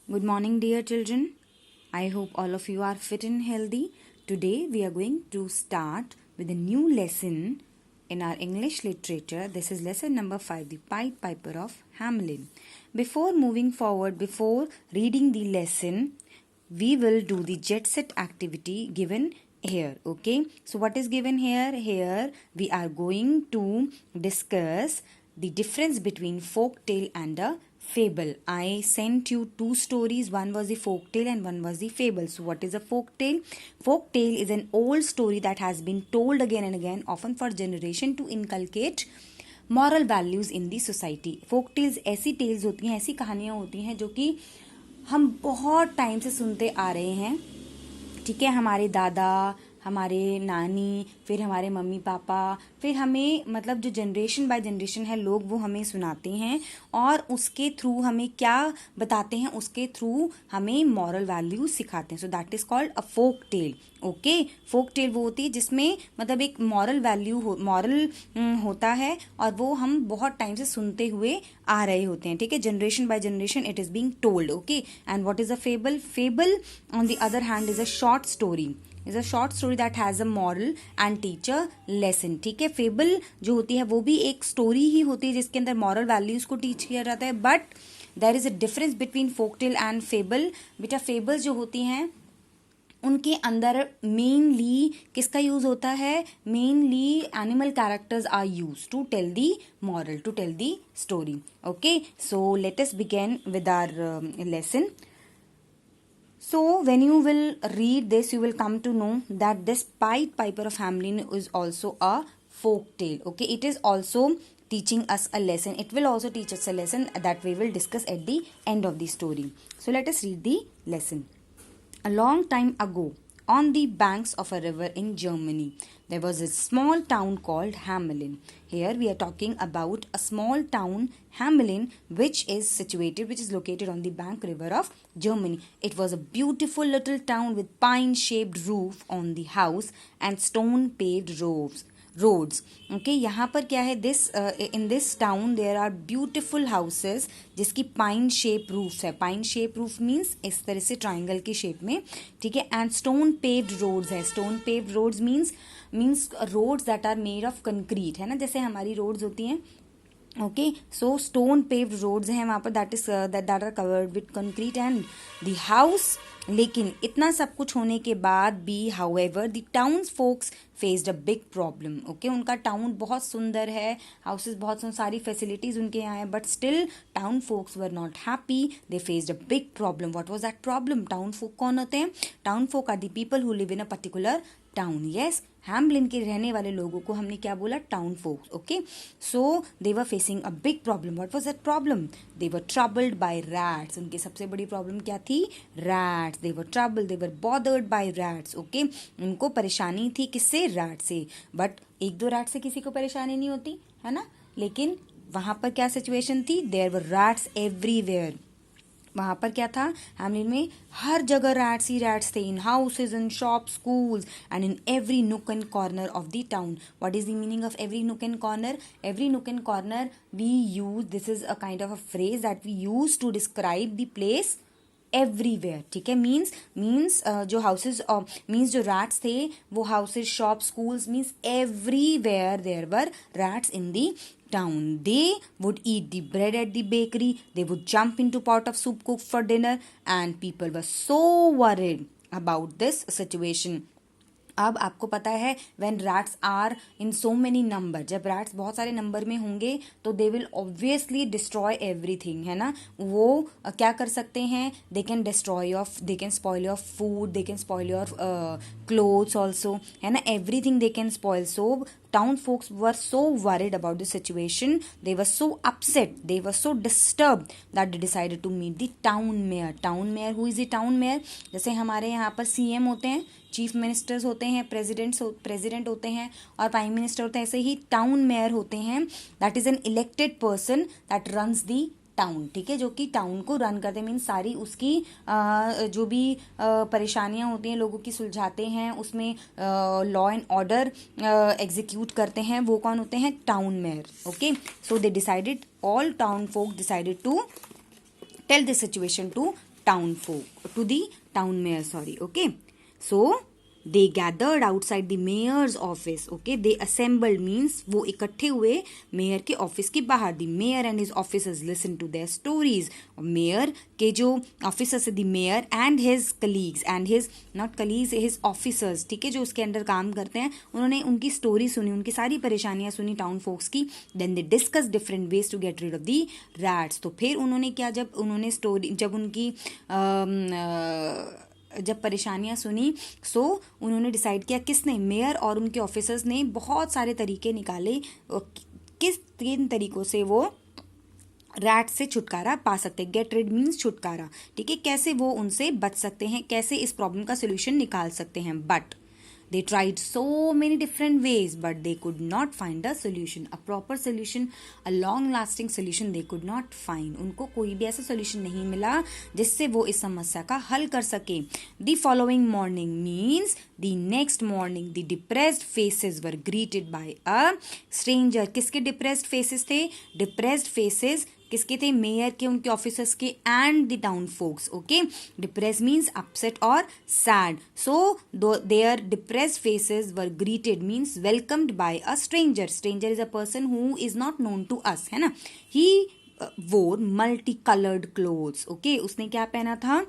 Good morning, dear children. I hope all of you are fit and healthy. Today, we are going to start with a new lesson in our English literature. This is lesson number 5, The Pied Piper of Hamelin. Before moving forward, before reading the lesson, we will do the jet set activity given here. Okay, so what is given here? Here we are going to discuss the difference between folk tale and a fable. I sent you two stories. One was the folk tale and one was the fable. So what is a folk tale? Folk tale is an old story that has been told again and again, often for generation, to inculcate moral values in the society. Folk tales ऐसी tales होती हैं, ऐसी कहानियाँ होती हैं जो कि हम बहुत टाइम से सुनते आ रहे हैं. ठीक है, हमारे दादा, हमारे नानी, फिर हमारे मम्मी पापा, फिर हमें मतलब जो जनरेशन बाय जनरेशन है लोग वो हमें सुनाते हैं और उसके थ्रू हमें क्या बताते हैं, उसके थ्रू हमें मॉरल वैल्यूज सिखाते हैं. So that is called a folk tale. Okay, folk tale वो होती है जिसमें मतलब एक मॉरल वैल्यू मॉरल होता है और वो हम बहुत टाइम से सुनते हुए आ रहे होते हैं. ठीक है, generation by generation it is being told. Okay, and what is a fable? Fable on the other hand is a short story. Is a short story that has a moral and teach a lesson. ठीक है, fable जो होती है वो भी एक story ही होती है जिसके अंदर मॉरल वैल्यूज को टीच किया जाता है. But there is a difference between folktale and fable. बेटा फेबल्स जो होती हैं उनके अंदर मेनली किसका यूज होता है? Mainly animal characters are use to tell the moral, to tell the story. Okay, so let us begin with our lesson. So when you will read this, you will come to know that this Pied Piper of Hamelin is also a folk tale. Okay, it is also teaching us a lesson. It will also teach us a lesson that we will discuss at the end of the story. So let us read the lesson. A long time ago, on the banks of a river in Germany, there was a small town called Hamelin. Here we are talking about a small town, Hamelin, which is located on the bank river of Germany. It was a beautiful little town with pine-shaped roof on the house and stone-paved roads. Okay, यहाँ पर क्या है? In this town there are beautiful houses जिसकी pine shape roof है. Pine shape roof means इस तरह से triangle की शेप में. ठीक है, एंड स्टोन पेव्ड रोड्स है. Stone paved roads means roads that are made of concrete, है ना, जैसे हमारी रोड्स होती हैं. Okay, so stone paved roads हैं वहाँ पर, that are covered with concrete and the house. लेकिन इतना सब कुछ होने के बाद भी however the town focus faced a big problem. Okay, उनका टाउन बहुत सुंदर है, हाउसेस बहुत सुंदर, सारी फैसिलिटीज उनके यहाँ है, but still town folks were not happy. They faced a big problem. What was that problem? Town folk कौन होते हैं? Town folk are the people who live in a particular town. Yes, Hamelin के रहने वाले लोगों को हमने क्या बोला? Town folks. Okay, so they were facing a big problem. What was that problem? They were troubled by rats. उनकी सबसे बड़ी प्रॉब्लम क्या थी? Rats. They were troubled, they were bothered bye rats. Okay, उनको परेशानी थी किससे? रैट से. बट एक दो रैट से किसी को परेशानी नहीं होती, है ना. लेकिन वहां पर क्या सिचुएशन थी? There were rats everywhere. वहां पर क्या था? हैमलिन में हर जगह रैट्स ही रैट्स थे. In houses, in shop, schools and in every nook and corner of the town. What is the meaning of every nook and corner? Every nook and corner we use, this is a kind of a phrase that we use to describe the place everywhere. ठीक है, means जो houses means जो rats थे वो houses, shop, schools means everywhere there were rats in the town. They would eat the bread at the bakery. They would jump into pot of soup cooked for dinner, and people were so worried about this situation. अब आपको पता है when rats are in so many number, जब rats बहुत सारे number में होंगे तो they will obviously destroy everything, है ना. वो क्या कर सकते हैं? They can destroy they can spoil your food, they can spoil your clothes also, है ना. Everything they can spoil. So town folks were so worried about the situation, they were so upset, they were so disturbed that they decided to meet the town mayor. Town mayor, who is the town mayor? जैसे हमारे यहाँ पर CM होते हैं, chief ministers होते हैं, president होते हैं और प्राइम मिनिस्टर होते हैं, ऐसे ही टाउन मेयर होते हैं. That is an elected person that runs the town. ठीक है, जो कि टाउन को रन करते हैं, मीन सारी उसकी जो भी परेशानियां होती हैं लोगों की सुलझाते हैं, उसमें लॉ एंड ऑर्डर एग्जीक्यूट करते हैं. वो कौन होते हैं? Town mayor. Okay, so they decided, all town folk decided to tell this situation to town mayor, sorry. Okay, so they gathered outside the mayor's office. Okay, they assembled means वो इकट्ठे हुए mayor के office के बाहर. The mayor and his officers listened to their stories. और mayor के जो officers है, the mayor and his colleagues and his not colleagues, his officers, ठीक है, जो उसके अंडर काम करते हैं, उन्होंने उनकी स्टोरी सुनी, उनकी सारी परेशानियां सुनी टाउन फोक्स की. Then they discussed different ways to get rid of the rats. तो फिर उन्होंने क्या, जब परेशानियां सुनी, सो उन्होंने डिसाइड किया, किसने, मेयर और उनके ऑफिसर्स ने बहुत सारे तरीके निकाले किन तरीकों से वो रैट से छुटकारा पा सकते हैं. गेट रिड मीन्स छुटकारा, ठीक है, कैसे वो उनसे बच सकते हैं, कैसे इस प्रॉब्लम का सोल्यूशन निकाल सकते हैं. But they tried so many different ways, but they could not find a solution, a proper solution, a long lasting solution they could not find. उनको कोई भी ऐसा solution नहीं मिला जिससे वो इस समस्या का हल कर सके. The following morning means the next morning, the depressed faces were greeted by a stranger. किसके depressed faces थे? Depressed faces किसके थे? मेयर के, उनके ऑफिसर्स के, and the town folks. Okay, depress means upset और sad. So their depressed faces were greeted means welcomed by a stranger. Stranger is a person who is not known to us, है ना. ही वोर multi coloured clothes. Okay, उसने क्या पहना था?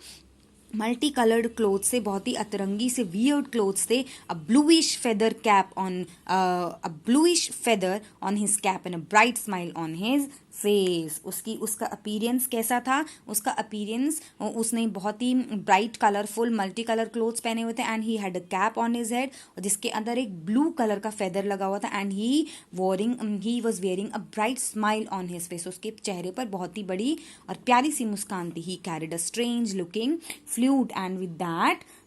Multi coloured cloth से, बहुत ही अतरंगी से वियर्ड क्लोथ्स थे. A bluish feather cap on a bluish feather on his cap and a bright smile on his face. उसका अपीयरेंस कैसा था? उसका अपीयरेंस, उसने बहुत ही bright colourful multi colour clothes पहने हुए थे, and he had a cap on his head, जिसके अंदर एक ब्लू कलर का फेदर लगा हुआ था, and he was wearing a bright smile on his face. उसके चेहरे पर बहुत ही बड़ी और प्यारी सी मुस्कान थी. ही carried a strange looking flute, and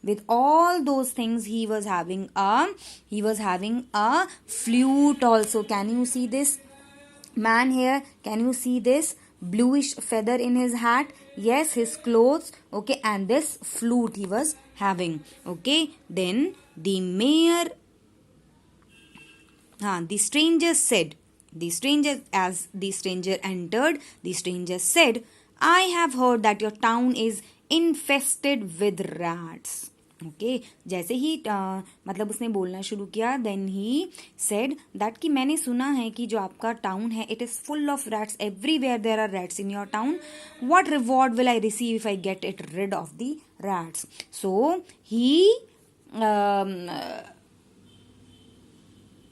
with all those things he was having a flute also. Can you see this man here? Can you see this bluish feather in his hat? Yes, his clothes. Okay, and this flute he was having. Okay, then the mayor, the stranger said, as the stranger entered, the stranger said, I have heard that your town is infested with rats. Okay, जैसे ही मतलब उसने बोलना शुरू किया, then he said that कि मैंने सुना है कि जो आपका टाउन है, it is full of rats. Everywhere there are rats in your town. What reward will I receive if I get it rid of the rats? So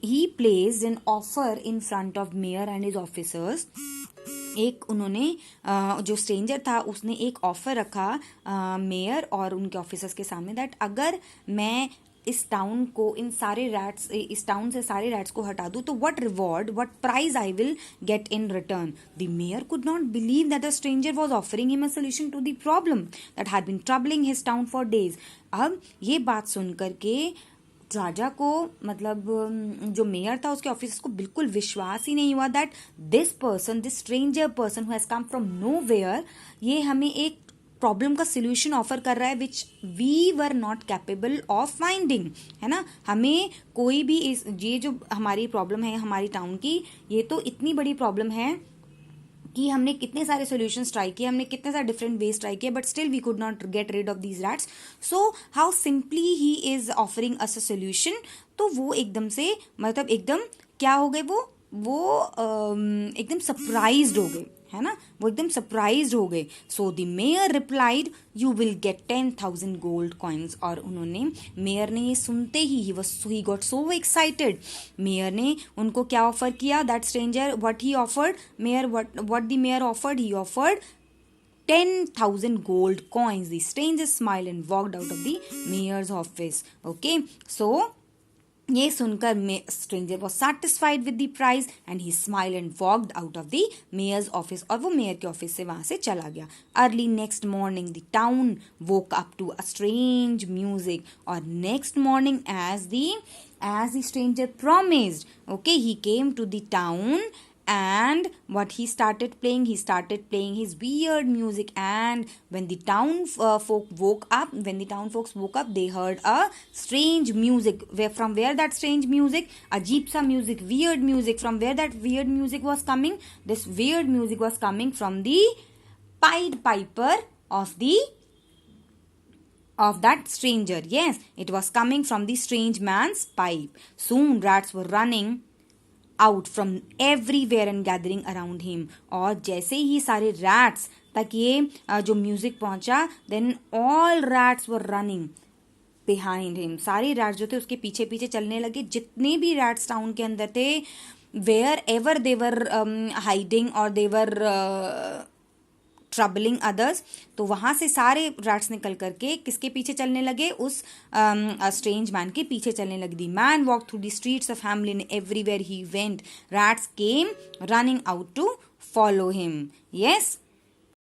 he placed an offer in front of mayor and his officers. उन्होंने जो stranger था उसने एक offer रखा mayor और उनके officers के सामने, दैट अगर मैं इस टाउन से सारे रैट्स को हटा दूं, तो what prize I will get in return. The mayor could not believe that the stranger was offering him a solution to the problem that had been troubling his town for days. अब ये बात सुनकर के राजा को, मतलब जो mayor था, उसके ऑफिसर्स को बिल्कुल विश्वास ही नहीं हुआ that this stranger person who has come from nowhere, ये हमें एक प्रॉब्लम का सोल्यूशन ऑफर कर रहा है which we were not capable of finding, है ना. हमें कोई भी ये जो हमारी प्रॉब्लम है हमारी टाउन की, ये तो इतनी बड़ी प्रॉब्लम है कि हमने कितने सारे सॉल्यूशंस ट्राई किए, हमने कितने सारे डिफरेंट वेज ट्राई किए, but still we could not get rid of these rats. So how simply he is offering us a solution. तो वो एकदम से, मतलब एकदम क्या हो गए, वो एकदम सरप्राइज्ड हो गए, है ना, वो एकदम सरप्राइज्ड हो गए. So the mayor replied, you will get 10,000 gold coins. और उन्होंने, मेयर ने ये सुनते ही he got so excited. Mayor ने उनको क्या ऑफर किया? That stranger, what he offered, what the mayor offered, he offered 10,000 gold coins. The stranger smiled and walked out of the mayor's office. Okay, so ये सुनकर stranger was satisfied with the prize and he smile and walked out of the mayor's office. और वो mayor के office से वहां से चला गया. Early next morning the town woke up to a strange music. और next morning as the stranger promised, okay, he came to the town, and what he started playing his weird music. And when the town folks woke up, they heard a strange music. From where that strange music, ajeeb sa music, weird music, from where that weird music was coming? This weird music was coming from the Pied Piper of the of that stranger. Yes, it was coming from the strange man's pipe. Soon rats were running out from everywhere and gathering around him. और जैसे ही सारे rats तक ये जो music पहुंचा, then all rats were running behind him. सारे rats जो थे उसके पीछे पीछे चलने लगे. जितने भी rats टाउन के अंदर थे, wherever they were hiding or they were troubling others, तो वहां से सारे रैट्स निकल करके किसके पीछे चलने लगे? उस स्ट्रेंज मैन के पीछे चलने लगे. The man walk through the streets of Hamelin, everywhere he went rats came running out to follow him. Yes,